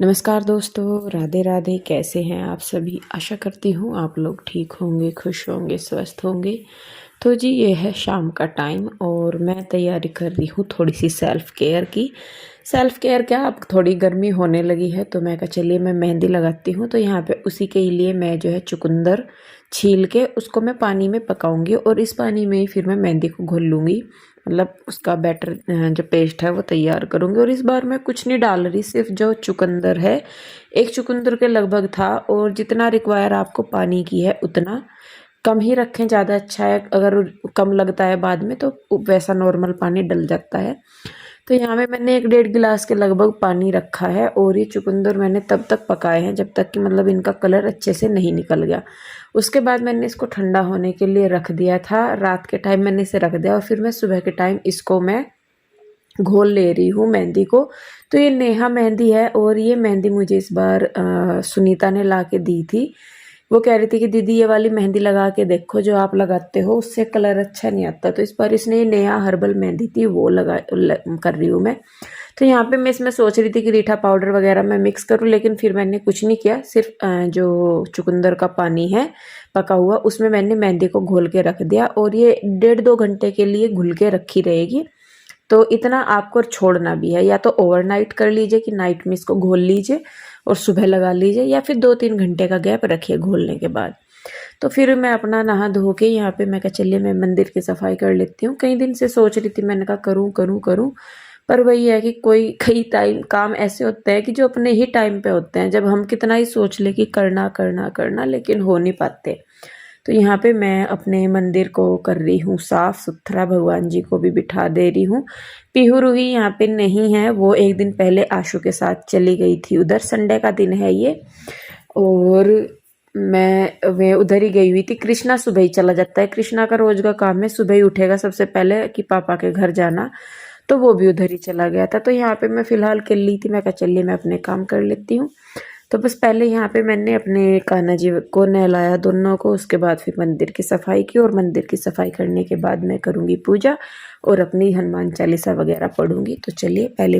नमस्कार दोस्तों, राधे राधे। कैसे हैं आप सभी? आशा करती हूँ आप लोग ठीक होंगे, खुश होंगे, स्वस्थ होंगे। तो जी ये है शाम का टाइम और मैं तैयारी कर रही हूँ थोड़ी सी सेल्फ़ केयर की। सेल्फ़ केयर क्या, अब थोड़ी गर्मी होने लगी है तो मैं कहा चलिए मैं मेहंदी लगाती हूँ। तो यहाँ पे उसी के लिए मैं जो है चुकंदर छील के उसको मैं पानी में पकाऊंगी और इस पानी में ही फिर मैं मेहंदी को घोल लूँगी। मतलब उसका बैटर जो पेस्ट है वो तैयार करूँगी। और इस बार मैं कुछ नहीं डाल रही, सिर्फ जो चुकंदर है, एक चुकंदर के लगभग था। और जितना रिक्वायर आपको पानी की है उतना कम ही रखें, ज़्यादा अच्छा है। अगर कम लगता है बाद में तो वैसा नॉर्मल पानी डल जाता है। तो यहाँ पे मैंने 1 डेढ़ गिलास के लगभग पानी रखा है और ये चुकंदर मैंने तब तक पकाए हैं जब तक कि मतलब इनका कलर अच्छे से नहीं निकल गया। उसके बाद मैंने इसको ठंडा होने के लिए रख दिया था। रात के टाइम मैंने इसे रख दिया और फिर मैं सुबह के टाइम इसको मैं घोल ले रही हूँ मेहंदी को। तो ये नेहा मेहंदी है और ये मेहंदी मुझे इस बार सुनीता ने ला के दी थी। वो कह रही थी कि दीदी ये वाली मेहंदी लगा के देखो, जो आप लगाते हो उससे कलर अच्छा नहीं आता। तो इस बार इसने ये नेहा हर्बल मेहंदी थी वो कर रही हूँ मैं। तो यहाँ पे मैं इसमें सोच रही थी कि रीठा पाउडर वगैरह मैं मिक्स करूँ, लेकिन फिर मैंने कुछ नहीं किया। सिर्फ जो चुकंदर का पानी है पका हुआ उसमें मैंने मेहंदी को घोल के रख दिया और ये 1.5-2 घंटे के लिए घुल के रखी रहेगी। तो इतना आपको छोड़ना भी है, या तो ओवरनाइट कर लीजिए कि नाइट में इसको घोल लीजिए और सुबह लगा लीजिए, या फिर 2-3 घंटे का गैप रखिए घोलने के बाद। तो फिर मैं अपना नहा धो के यहाँ पे मैं कहा चलिए मैं मंदिर की सफाई कर लेती हूँ। कई दिन से सोच रही थी, मैंने कहा करूँ करूँ करूँ, पर वही है कि कोई कई टाइम काम ऐसे होते हैं कि जो अपने ही टाइम पे होते हैं, जब हम कितना ही सोच ले कि करना करना करना लेकिन हो नहीं पाते। तो यहाँ पे मैं अपने मंदिर को कर रही हूँ साफ सुथरा, भगवान जी को भी बिठा दे रही हूँ। पीहू रूही यहाँ पे नहीं है, वो एक दिन पहले आशु के साथ चली गई थी उधर, संडे का दिन है ये। और मैं उधर ही गई हुई थी। कृष्णा सुबह ही चला जाता है, कृष्णा का रोज का काम है सुबह ही उठेगा सबसे पहले कि पापा के घर जाना। तो वो भी उधर ही चला गया था। तो यहाँ पे मैं फिलहाल कर ली थी, मैं कहा चलिए मैं अपने काम कर लेती हूँ। तो बस पहले यहाँ पे मैंने अपने कान्हा जी को नहलाया दोनों को, उसके बाद फिर मंदिर की सफाई की और मंदिर की सफाई करने के बाद मैं करूँगी पूजा और अपनी हनुमान चालीसा वगैरह पढ़ूंगी। तो चलिए पहले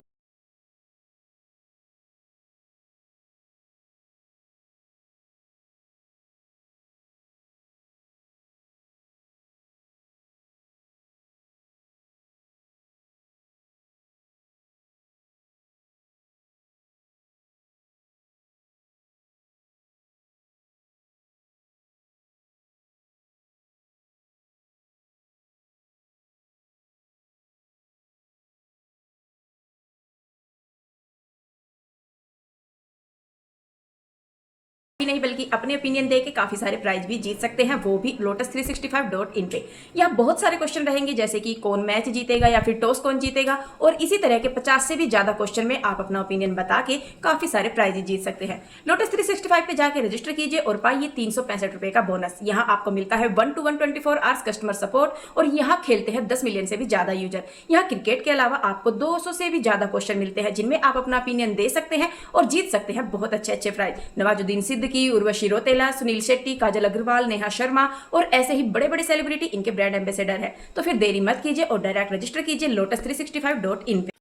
नहीं बल्कि अपने ओपिनियन दे के काफी सारे प्राइज भी जीत सकते हैं, वो भी lotus365.in पे। यहाँ बहुत सारे क्वेश्चन रहेंगे जैसे कि कौन मैच जीतेगा या फिर टॉस कौन जीतेगा, और इसी तरह के 50 से भी ज्यादा क्वेश्चन में आप अपना ओपिनियन बता के काफी सारे प्राइज जीत सकते हैं। lotus365 पे जाके रजिस्टर कीजिए और पाइए 365 रुपए का बोनस। यहाँ आपको मिलता है 1 to 1 24 आवर्स कस्टमर सपोर्ट और यहाँ खेलते हैं 10 मिलियन से भी ज्यादा यूजर। यहाँ क्रिकेट के अलावा आपको 200 से भी ज्यादा क्वेश्चन मिलते हैं जिनमें आप अपना ओपिनियन दे सकते हैं और जीत सकते हैं बहुत अच्छे अच्छे प्राइज। नवाजुद्दीन सिद्दीकी, उर्वशी रौतेला, सुनील शेट्टी, काजल अग्रवाल, नेहा शर्मा और ऐसे ही बड़े बड़े सेलिब्रिटी इनके ब्रांड एम्बेसडर है। तो फिर देरी मत कीजिए और डायरेक्ट रजिस्टर कीजिए lotus365.in पे।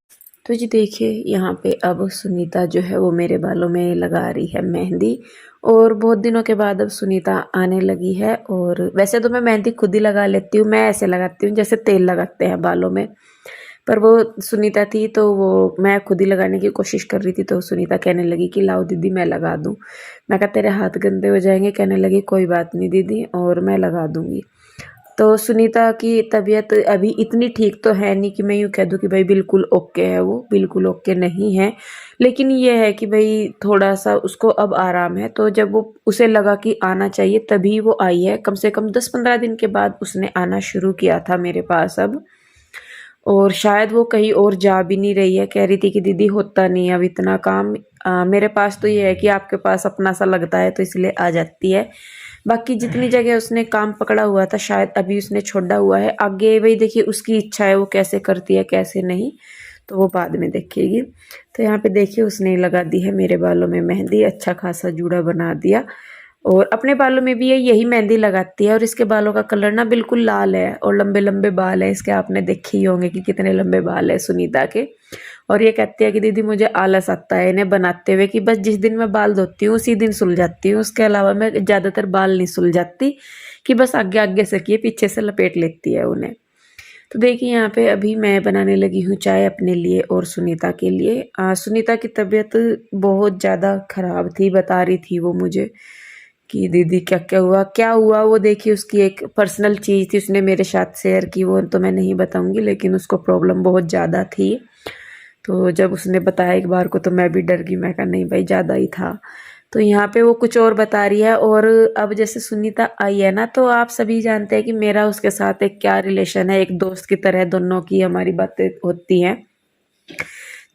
तो जी देखिए यहाँ पे अब सुनीता जो है वो मेरे बालों में लगा रही है मेहंदी। और बहुत दिनों के बाद अब सुनीता आने लगी है। और वैसे तो मैं मेहंदी खुद ही लगा लेती हूँ, मैं ऐसे लगाती हूँ जैसे तेल लगाते हैं बालों में। पर वो सुनीता थी तो वो मैं खुद ही लगाने की कोशिश कर रही थी, तो सुनीता कहने लगी कि लाओ दीदी मैं लगा दूँ। मैं कहा तेरे हाथ गंदे हो जाएंगे। कहने लगी कोई बात नहीं दीदी और मैं लगा दूँगी। तो सुनीता की तबीयत अभी इतनी ठीक तो है नहीं कि मैं यूँ कह दूँ कि भाई बिल्कुल ओके है, वो बिल्कुल ओके नहीं है। लेकिन ये है कि भाई थोड़ा सा उसको अब आराम है। तो जब वो उसे लगा कि आना चाहिए तभी वो आई है। कम से कम 10-15 दिन के बाद उसने आना शुरू किया था मेरे पास अब। और शायद वो कहीं और जा भी नहीं रही है। कह रही थी कि दीदी होता नहीं है अब इतना काम, मेरे पास तो ये है कि आपके पास अपना सा लगता है तो इसलिए आ जाती है। बाकी जितनी जगह उसने काम पकड़ा हुआ था शायद अभी उसने छोड़ा हुआ है। आगे भाई देखिए उसकी इच्छा है, वो कैसे करती है कैसे नहीं तो वो बाद में देखेगी। तो यहाँ पे देखिए उसने लगा दी है मेरे बालों में मेहंदी, अच्छा खासा जूड़ा बना दिया। और अपने बालों में भी ये यही मेहंदी लगाती है। और इसके बालों का कलर ना बिल्कुल लाल है और लंबे लंबे बाल है इसके, आपने देखे ही होंगे कि कितने लंबे बाल है सुनीता के। और ये कहती है कि दीदी मुझे आलस आता है इन्हें बनाते हुए, कि बस जिस दिन मैं बाल धोती हूँ उसी दिन सुलझाती हूँ, उसके अलावा मैं ज़्यादातर बाल नहीं सुलझाती, कि बस आगे आगे से किए पीछे से लपेट लेती है उन्हें। तो देखिए यहाँ पे अभी मैं बनाने लगी हूँ चाय अपने लिए और सुनीता के लिए। सुनीता की तबीयत बहुत ज़्यादा ख़राब थी, बता रही थी वो मुझे कि दीदी क्या क्या हुआ। वो देखिए उसकी एक पर्सनल चीज़ थी, उसने मेरे साथ शेयर की, वो तो मैं नहीं बताऊंगी, लेकिन उसको प्रॉब्लम बहुत ज़्यादा थी। तो जब उसने बताया एक बार को तो मैं भी डर गई, मैं कहा नहीं भाई ज़्यादा ही था। तो यहाँ पे वो कुछ और बता रही है। और अब जैसे सुनीता आई है ना, तो आप सभी जानते हैं कि मेरा उसके साथ एक क्या रिलेशन है, एक दोस्त की तरह दोनों की हमारी बातें होती हैं।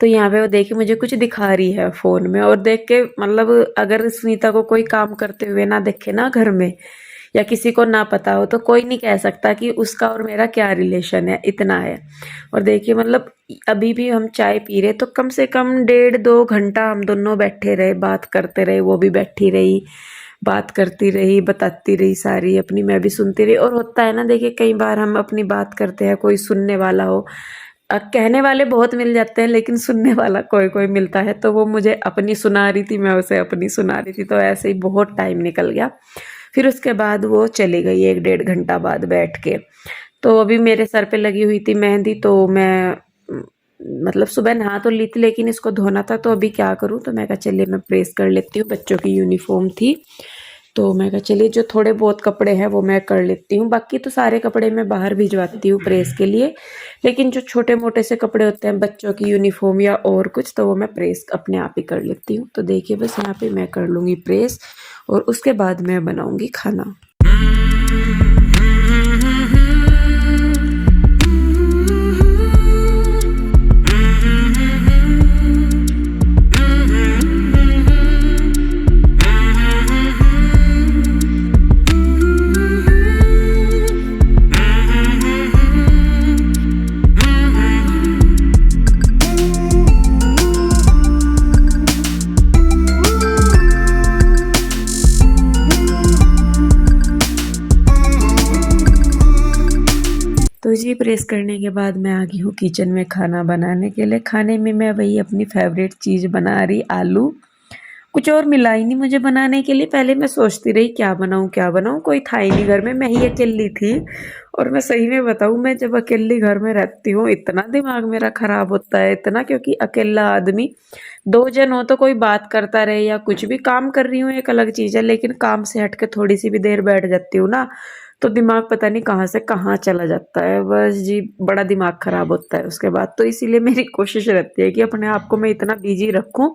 तो यहाँ पे वो देखिए मुझे कुछ दिखा रही है फोन में, और देख के मतलब अगर सुनीता को कोई काम करते हुए ना देखे ना घर में, या किसी को ना पता हो, तो कोई नहीं कह सकता कि उसका और मेरा क्या रिलेशन है, इतना है। और देखिए मतलब अभी भी हम चाय पी रहे तो कम से कम 1.5-2 घंटा हम दोनों बैठे रहे, बात करते रहे, वो भी बैठी रही, बात करती रही, बताती रही सारी अपनी, मैं भी सुनती रही। और होता है ना देखिए कई बार हम अपनी बात करते हैं, कोई सुनने वाला हो, कहने वाले बहुत मिल जाते हैं लेकिन सुनने वाला कोई कोई मिलता है। तो वो मुझे अपनी सुना रही थी, मैं उसे अपनी सुना रही थी, तो ऐसे ही बहुत टाइम निकल गया। फिर उसके बाद वो चली गई 1-1.5 घंटा बाद बैठ के। तो अभी मेरे सर पे लगी हुई थी मेहंदी, तो मैं मतलब सुबह नहा तो ली थी लेकिन इसको धोना था, तो अभी क्या करूं, तो मैं कहा चलिए मैं प्रेस कर लेती हूँ। बच्चों की यूनिफॉर्म थी, तो मैं कहा चलिए जो थोड़े बहुत कपड़े हैं वो मैं कर लेती हूँ, बाकी तो सारे कपड़े मैं बाहर भिजवाती हूँ प्रेस के लिए। लेकिन जो छोटे मोटे से कपड़े होते हैं, बच्चों की यूनिफॉर्म या और कुछ, तो वो मैं प्रेस अपने आप ही कर लेती हूँ। तो देखिए बस यहाँ पे मैं कर लूँगी प्रेस, और उसके बाद मैं बनाऊँगी खाना। तो जी प्रेस करने के बाद मैं आ गई हूँ किचन में खाना बनाने के लिए। खाने में मैं वही अपनी फेवरेट चीज़ बना रही, आलू। कुछ और मिला ही नहीं मुझे बनाने के लिए। पहले मैं सोचती रही क्या बनाऊँ क्या बनाऊँ, कोई था ही नहीं घर में, मैं ही अकेली थी। और मैं सही में बताऊँ, मैं जब अकेली घर में रहती हूँ इतना दिमाग मेरा ख़राब होता है, इतना, क्योंकि अकेला आदमी, 2 जन हो तो कोई बात करता रहे या कुछ भी, काम कर रही हूँ एक अलग चीज़ है, लेकिन काम से हट के थोड़ी सी भी देर बैठ जाती हूँ ना, तो दिमाग पता नहीं कहाँ से कहाँ चला जाता है, बस जी बड़ा दिमाग ख़राब होता है उसके बाद। तो इसीलिए मेरी कोशिश रहती है कि अपने आप को मैं इतना बिजी रखूँ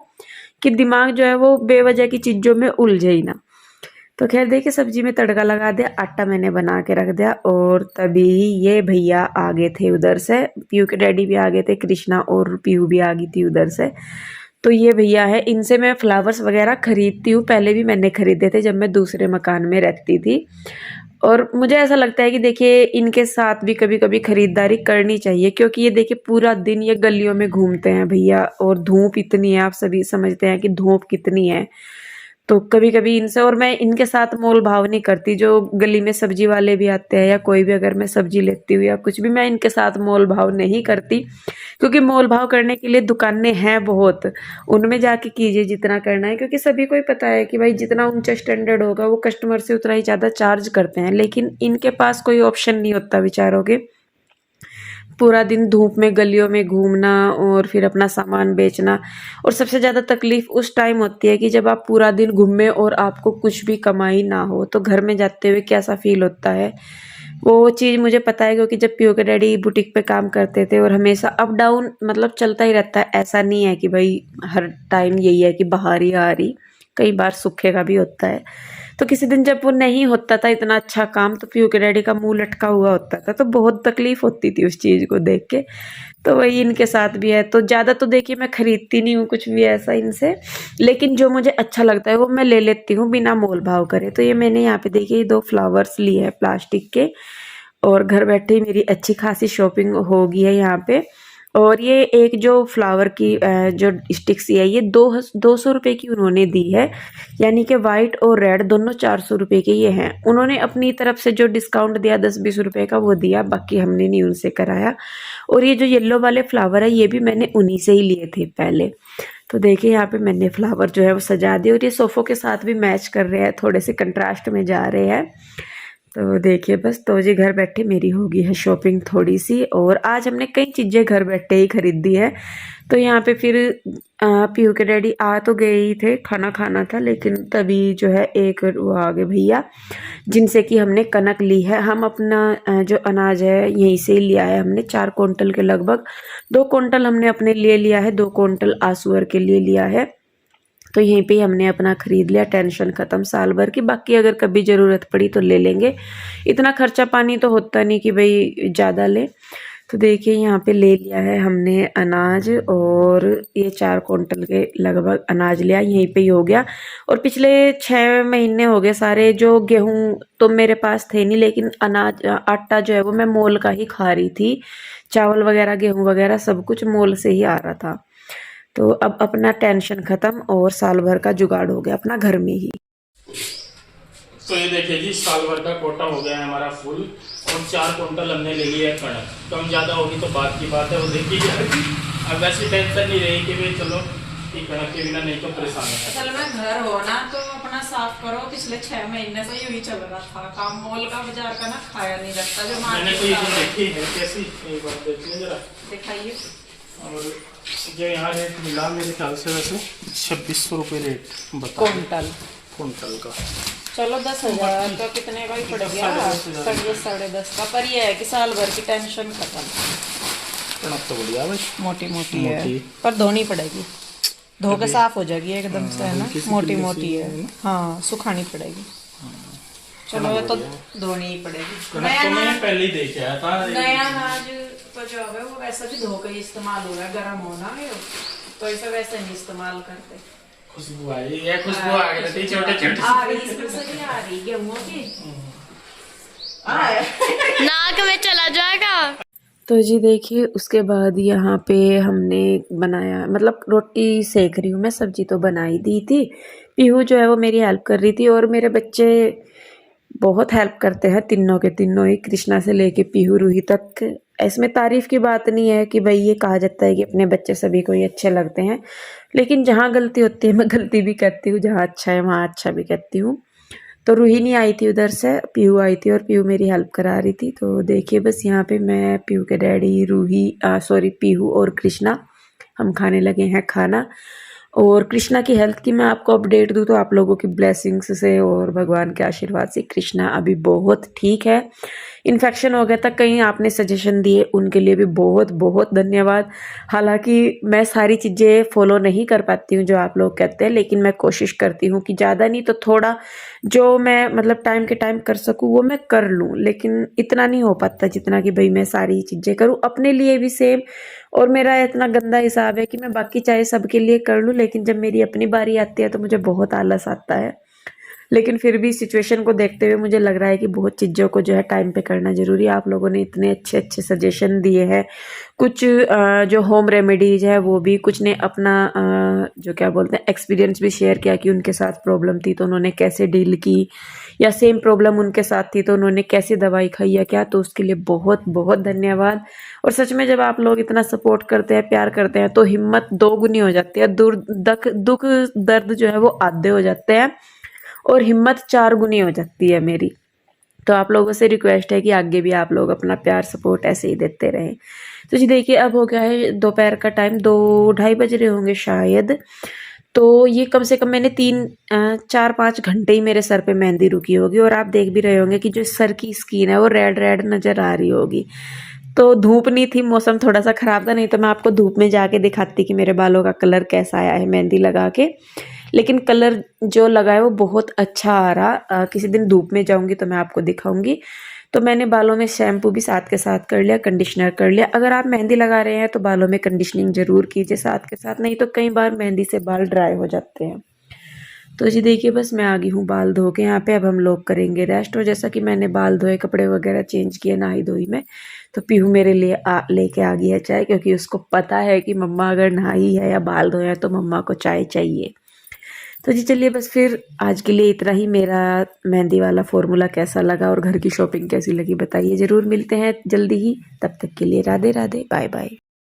कि दिमाग जो है वो बेवजह की चीज़ों में उलझे ही ना। तो खैर देखिए सब्जी में तड़का लगा दिया, आटा मैंने बना के रख दिया, और तभी ये भैया आ गए थे उधर से, पीयू के डैडी भी आ गए थे, कृष्णा और पीयू भी आ गई थी उधर से। तो ये भैया है, इनसे मैं फ्लावर्स वगैरह खरीदती हूँ, पहले भी मैंने खरीदे थे जब मैं दूसरे मकान में रहती थी। और मुझे ऐसा लगता है कि देखिए इनके साथ भी कभी कभी खरीदारी करनी चाहिए, क्योंकि ये देखिए पूरा दिन ये गलियों में घूमते हैं भैया, और धूप इतनी है, आप सभी समझते हैं कि धूप कितनी है। तो कभी कभी इनसे, और मैं इनके साथ मोल भाव नहीं करती, जो गली में सब्जी वाले भी आते हैं या कोई भी, अगर मैं सब्जी लेती हूँ या कुछ भी, मैं इनके साथ मोल भाव नहीं करती, क्योंकि मोल भाव करने के लिए दुकानें हैं बहुत, उनमें जाके कीजिए जितना करना है, क्योंकि सभी को ही पता है कि भाई जितना ऊंचा स्टैंडर्ड होगा वो कस्टमर से उतना ही ज़्यादा चार्ज करते हैं। लेकिन इनके पास कोई ऑप्शन नहीं होता बेचारों के, पूरा दिन धूप में गलियों में घूमना और फिर अपना सामान बेचना। और सबसे ज़्यादा तकलीफ उस टाइम होती है कि जब आप पूरा दिन घूमे और आपको कुछ भी कमाई ना हो, तो घर में जाते हुए कैसा फील होता है, वो चीज़ मुझे पता है, क्योंकि जब पीयू के डैडी बुटीक पे काम करते थे और हमेशा अप डाउन मतलब चलता ही रहता है, ऐसा नहीं है कि भाई हर टाइम यही है कि बाहर ही आ रही, कई बार सूखे का भी होता है। तो किसी दिन जब वो नहीं होता था इतना अच्छा काम, तो पीयू के डैडी का मुंह लटका हुआ होता था, तो बहुत तकलीफ होती थी उस चीज़ को देख के। तो वही इनके साथ भी है। तो ज़्यादा तो देखिए मैं खरीदती नहीं हूँ कुछ भी ऐसा इनसे, लेकिन जो मुझे अच्छा लगता है वो मैं ले लेती हूँ बिना मोल भाव करे। तो ये मैंने यहाँ पे देखिए 2 फ्लावर्स लिए हैं प्लास्टिक के, और घर बैठे ही मेरी अच्छी खासी शॉपिंग हो गई है यहाँ पे। और ये एक जो फ्लावर की जो स्टिक्स है ये 200 रुपये की उन्होंने दी है, यानी कि वाइट और रेड दोनों 400 रुपये के ये हैं। उन्होंने अपनी तरफ से जो डिस्काउंट दिया 10-20 रुपये का वो दिया, बाकी हमने नहीं उनसे कराया। और ये जो येलो वाले फ्लावर है ये भी मैंने उन्हीं से ही लिए थे पहले। तो देखिए यहाँ पे मैंने फ्लावर जो है वो सजा दिए और ये सोफ़ों के साथ भी मैच कर रहे हैं, थोड़े से कंट्रास्ट में जा रहे हैं। तो देखिए बस तो जी घर बैठे मेरी होगी है शॉपिंग थोड़ी सी, और आज हमने कई चीज़ें घर बैठे ही खरीदी है। तो यहाँ पे फिर पीहू के डैडी आ तो गए ही थे, खाना खाना था, लेकिन तभी जो है एक वो आ गए भैया जिनसे कि हमने कनक ली है। हम अपना जो अनाज है यहीं से ही लिया है हमने, 4 क्विंटल के लगभग। 2 क्विंटल हमने अपने लिए लिया है, 2 क्विंटल आसूअर के लिए लिया है। तो यहीं पे हमने अपना ख़रीद लिया, टेंशन ख़त्म साल भर की। बाकी अगर कभी ज़रूरत पड़ी तो ले लेंगे, इतना खर्चा पानी तो होता नहीं कि भाई ज़्यादा ले। तो देखिए यहाँ पे ले लिया है हमने अनाज, और ये 4 क्विंटल के लगभग अनाज लिया, यहीं पे ही हो गया। और पिछले 6 महीने हो गए सारे, जो गेहूँ तो मेरे पास थे नहीं, लेकिन अनाज आटा जो है वो मैं मोल का ही खा रही थी। चावल वगैरह गेहूँ वगैरह सब कुछ मोल से ही आ रहा था। तो अब अपना टेंशन खत्म और साल भर का जुगाड़ हो गया अपना घर में ही। तो ये देखिए जी, साल भर का कोटा हो गया है हमारा फुल, और 4 क्विंटल हमने ले लिया है कणक। कम ज़्यादा होगी तो बात की बात है, वो देखिए जाएगी। अब वैसी टेंशन नहीं रही कि भाई चलो कि कणक के बिना नहीं तो परेशान है। असल में घर हो ना तो अपना साफ करो। पिछले 6 महीने से यूं ही चल रहा था काम, मॉल का बाजार का ना खाया नहीं जाता। जो मैंने कोई चीज़ देखी है कैसी, एक बार देखिए जरा दिखाइए। और जो यहाँ रेट मिला मेरे ख्याल से वैसे 2600 रुपये रेट बता क्विंटल का। चलो 10,000 का कितने का ही पड़ गया, 10.5 का। पर ये है कि साल भर की टेंशन खत्म। कणक तो बढ़िया भाई, मोटी मोटी है पर धोनी पड़ेगी, धो के साफ हो जाएगी एकदम से, है ना। मोटी मोटी है, हाँ सुखानी पड़ेगी। चलो ये तो धोनी ही पड़ेगी। कणक तो मैं पहले ही देख आया था। नया अनाज तो जो है वो वैसे भी धो के ही इस्तेमाल हो रहा है, गर्म होना है तो इसे वैसे नहीं इस्तेमाल करते। खुशबू आई है, खुशबू आ गई थी छोटे छोटे आ रही, इसमें से भी आ रही गेहूं की नाक में चला जाएगा। तो जी देखिए उसके बाद यहाँ पे हमने बनाया, मतलब रोटी सेक रही हूँ मैं, सब्जी तो बना ही दी थी। पीहू जो है वो मेरी हेल्प कर रही थी, और मेरे बच्चे बहुत हेल्प करते हैं, तीनों के तीनों ही, कृष्णा से लेके पीहू रूही तक। इसमें तारीफ़ की बात नहीं है कि भाई ये कहा जाता है कि अपने बच्चे सभी को ही अच्छे लगते हैं, लेकिन जहाँ गलती होती है मैं गलती भी कहती हूँ, जहाँ अच्छा है वहाँ अच्छा भी कहती हूँ। तो रूही नहीं आई थी उधर से, पीहू आई थी और पीहू मेरी हेल्प करा रही थी। तो देखिए बस यहाँ पे मैं, पीहू के डैडी, रूही पीहू और कृष्णा हम खाने लगे हैं खाना। और कृष्णा की हेल्थ की मैं आपको अपडेट दूँ तो आप लोगों की ब्लेसिंग्स से और भगवान के आशीर्वाद से कृष्णा अभी बहुत ठीक है। इन्फेक्शन हो गया था कहीं, आपने सजेशन दिए उनके लिए भी बहुत बहुत धन्यवाद। हालांकि मैं सारी चीज़ें फॉलो नहीं कर पाती हूँ जो आप लोग कहते हैं, लेकिन मैं कोशिश करती हूँ कि ज़्यादा नहीं तो थोड़ा जो मैं मतलब टाइम के टाइम कर सकूँ वो मैं कर लूँ, लेकिन इतना नहीं हो पाता जितना कि भाई मैं सारी चीज़ें करूँ अपने लिए भी सेम। और मेरा इतना गंदा हिसाब है कि मैं बाकी चाहे सबके लिए कर लूँ, लेकिन जब मेरी अपनी बारी आती है तो मुझे बहुत आलस आता है। लेकिन फिर भी सिचुएशन को देखते हुए मुझे लग रहा है कि बहुत चीज़ों को जो है टाइम पे करना ज़रूरी है। आप लोगों ने इतने अच्छे अच्छे सजेशन दिए हैं, कुछ जो होम रेमेडीज़ है वो भी, कुछ ने अपना जो क्या बोलते हैं एक्सपीरियंस भी शेयर किया कि उनके साथ प्रॉब्लम थी तो उन्होंने कैसे डील की, या सेम प्रॉब्लम उनके साथ थी तो उन्होंने कैसे दवाई खाई या क्या। तो उसके लिए बहुत बहुत धन्यवाद। और सच में जब आप लोग इतना सपोर्ट करते हैं, प्यार करते हैं, तो हिम्मत दोगुनी हो जाती है, दुख दर्द जो है वो आधे हो जाते हैं और हिम्मत 4 गुनी हो जाती है मेरी। तो आप लोगों से रिक्वेस्ट है कि आगे भी आप लोग अपना प्यार सपोर्ट ऐसे ही देते रहें। तो जी देखिए अब हो गया है दोपहर का टाइम, 2-2:30 बज रहे होंगे शायद। तो ये कम से कम मैंने 4-5 घंटे ही मेरे सर पे मेहंदी रुकी होगी, और आप देख भी रहे होंगे कि जो सर की स्किन है वो रेड रेड नज़र आ रही होगी। तो धूप नहीं थी, मौसम थोड़ा सा ख़राब था, नहीं तो मैं आपको धूप में जाके दिखाती कि मेरे बालों का कलर कैसा आया है मेहंदी लगा के। लेकिन कलर जो लगा है वो बहुत अच्छा आ रहा। किसी दिन धूप में जाऊंगी तो मैं आपको दिखाऊंगी। तो मैंने बालों में शैम्पू भी साथ के साथ कर लिया, कंडीशनर कर लिया। अगर आप मेहंदी लगा रहे हैं तो बालों में कंडीशनिंग ज़रूर कीजिए साथ के साथ, नहीं तो कई बार मेहंदी से बाल ड्राई हो जाते हैं। तो जी देखिए बस मैं आ गई हूँ बाल धो के यहाँ पे। अब हम लोग करेंगे रेस्ट। और जैसा कि मैंने बाल धोए, कपड़े वगैरह चेंज किए, नहाई धोई मैं, तो पीहू मेरे लिए लेके आ गई है चाय, क्योंकि उसको पता है कि मम्मा अगर नहाई है या बाल धोए हैं तो मम्मा को चाय चाहिए। तो जी चलिए बस फिर आज के लिए इतना ही। मेरा मेहंदी वाला फॉर्मूला कैसा लगा और घर की शॉपिंग कैसी लगी बताइए ज़रूर। मिलते हैं जल्दी ही, तब तक के लिए राधे राधे, बाय बाय।